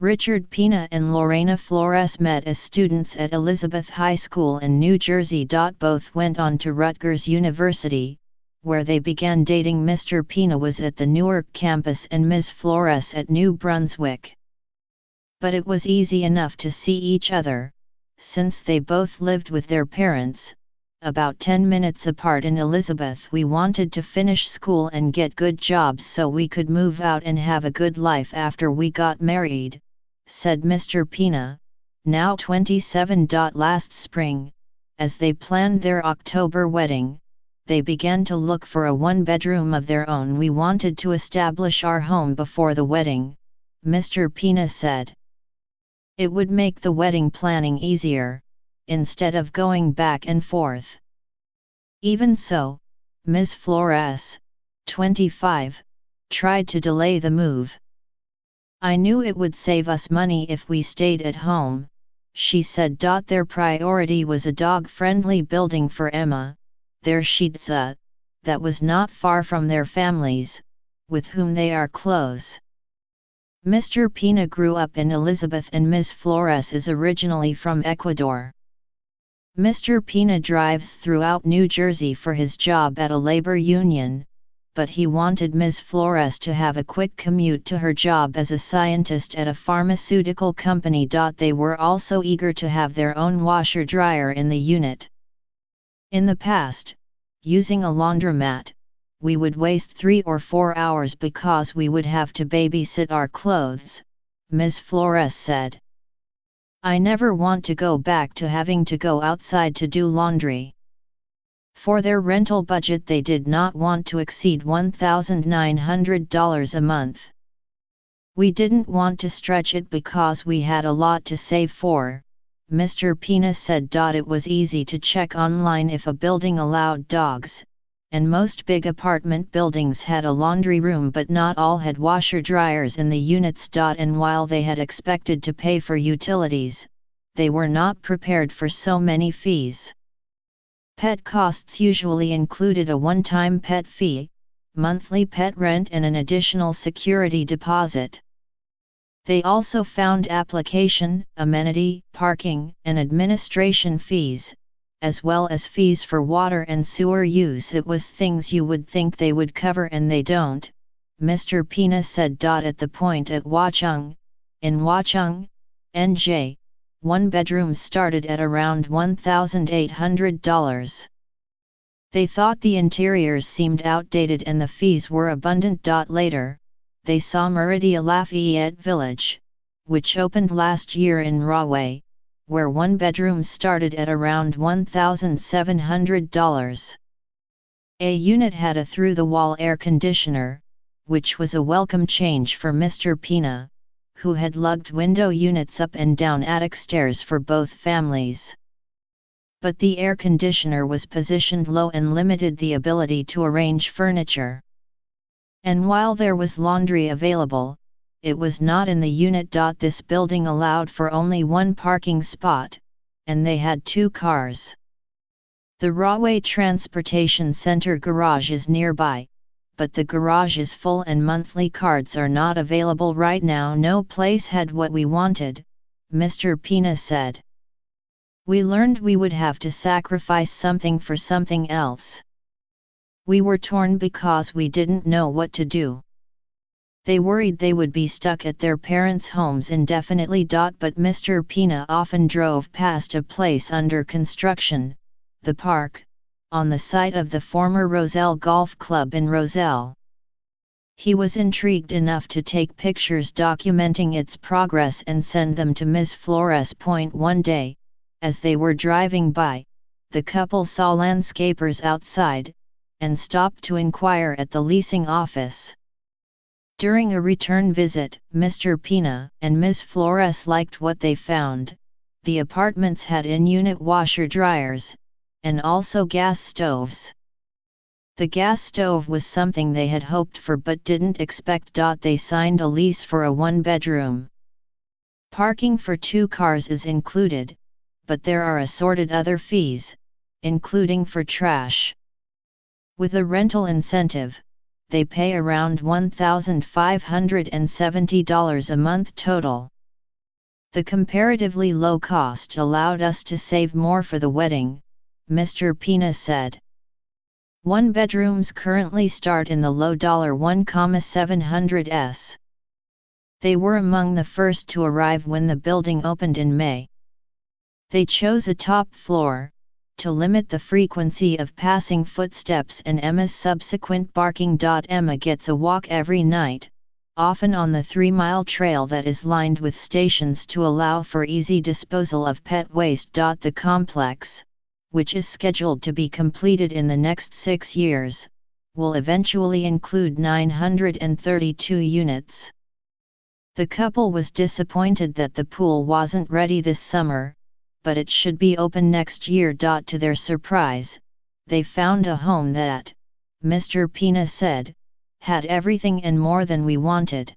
Richard Pina and Lorena Flores met as students at Elizabeth High School in New Jersey. Both went on to Rutgers University, where they began dating. Mr. Pina was at the Newark campus and Ms. Flores at New Brunswick. But it was easy enough to see each other, since they both lived with their parents, about 10 minutes apart in Elizabeth. We wanted to finish school and get good jobs so we could move out and have a good life after we got married, said Mr. Pina, now 27. Last spring, as they planned their October wedding, they began to look for a one-bedroom of their own. We wanted to establish our home before the wedding, Mr. Pina said. It would make the wedding planning easier, instead of going back and forth. Even so, Ms. Flores, 25, tried to delay the move. I knew it would save us money if we stayed at home, she said. Their priority was a dog-friendly building for Emma, their Shih Tzu, that was not far from their families, with whom they are close. Mr. Pina grew up in Elizabeth and Ms. Flores is originally from Ecuador. Mr. Pina drives throughout New Jersey for his job at a labor union, but he wanted Ms. Flores to have a quick commute to her job as a scientist at a pharmaceutical company. They were also eager to have their own washer-dryer in the unit. In the past, using a laundromat, we would waste 3 or 4 hours because we would have to babysit our clothes, Ms. Flores said. I never want to go back to having to go outside to do laundry. For their rental budget, they did not want to exceed $1,900 a month. We didn't want to stretch it because we had a lot to save for, Mr. Pina said. It was easy to check online if a building allowed dogs, and most big apartment buildings had a laundry room, but not all had washer-dryers in the units. And while they had expected to pay for utilities, they were not prepared for so many fees. Pet costs usually included a one-time pet fee, monthly pet rent and an additional security deposit. They also found application, amenity, parking, and administration fees, as well as fees for water and sewer use. It was things you would think they would cover and they don't, Mr. Pina said. At the point at Watchung, in Watchung, NJ, one bedroom started at around $1,800. They thought the interiors seemed outdated and the fees were abundant. Later, they saw Meridia Lafayette Village, which opened last year in Rahway, where one bedroom started at around $1,700. A unit had a through-the-wall air conditioner, which was a welcome change for Mr. Pina, who had lugged window units up and down attic stairs for both families. But the air conditioner was positioned low and limited the ability to arrange furniture. And while there was laundry available, it was not in the unit. This building allowed for only one parking spot, and they had 2 cars. The Rahway Transportation Center garage is nearby, but the garage is full and monthly cards are not available right now. No place had what we wanted, Mr. Pina said. We learned we would have to sacrifice something for something else. We were torn because we didn't know what to do. They worried they would be stuck at their parents' homes indefinitely. But Mr. Pina often drove past a place under construction, the Park, on the site of the former Roselle Golf Club in Roselle. He was intrigued enough to take pictures documenting its progress and send them to Ms. Flores. One day, as they were driving by, the couple saw landscapers outside, and stopped to inquire at the leasing office. During a return visit, Mr. Pina and Ms. Flores liked what they found. The apartments had in-unit washer-dryers, and also gas stoves. The gas stove was something they had hoped for but didn't expect. They signed a lease for a one-bedroom. Parking for 2 cars is included, but there are assorted other fees, including for trash. With a rental incentive, they pay around $1,570 a month total. The comparatively low cost allowed us to save more for the wedding, Mr. Pina said. One bedrooms currently start in the low $1,700s. They were among the first to arrive when the building opened in May. They chose a top floor, to limit the frequency of passing footsteps and Emma's subsequent barking. Emma gets a walk every night, often on the 3-mile trail that is lined with stations to allow for easy disposal of pet waste. The complex, which is scheduled to be completed in the next 6 years, will eventually include 932 units. The couple was disappointed that the pool wasn't ready this summer, but it should be open next year. To their surprise, they found a home that, Mr. Pina said, had everything and more than we wanted.